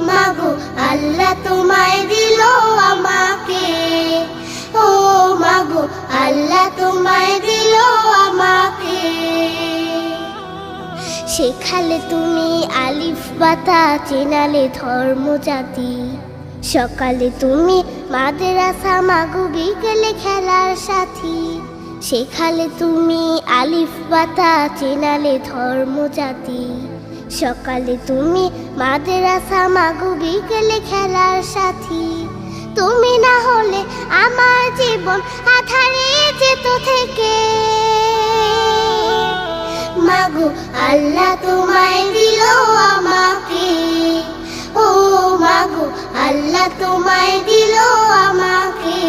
মাগো আল্লাহ তোমায় দিল আমাকে, ও মাগো আল্লাহ তোমায় দিল আমাকে। শেখালে তুমি আলিফ বাতা, চেনালে ধর্ম জাতি। সকালে তুমি মাদ্রাসা, মাগো বিকেলে খেলার সাথী। শেখালে তুমি আলিফ বাতা, চেনালে ধর্ম জাতি। সকালে তুমি মাদ্রাসা, মাগো বিকেলে খেলার সাথী। তুমি না হলে আমার জীবন আধারে যেত থেকে। মাগো আল্লাহ তোমায় দিল আমাকে, ও মাগো আল্লাহ তোমায় দিল আমাকে।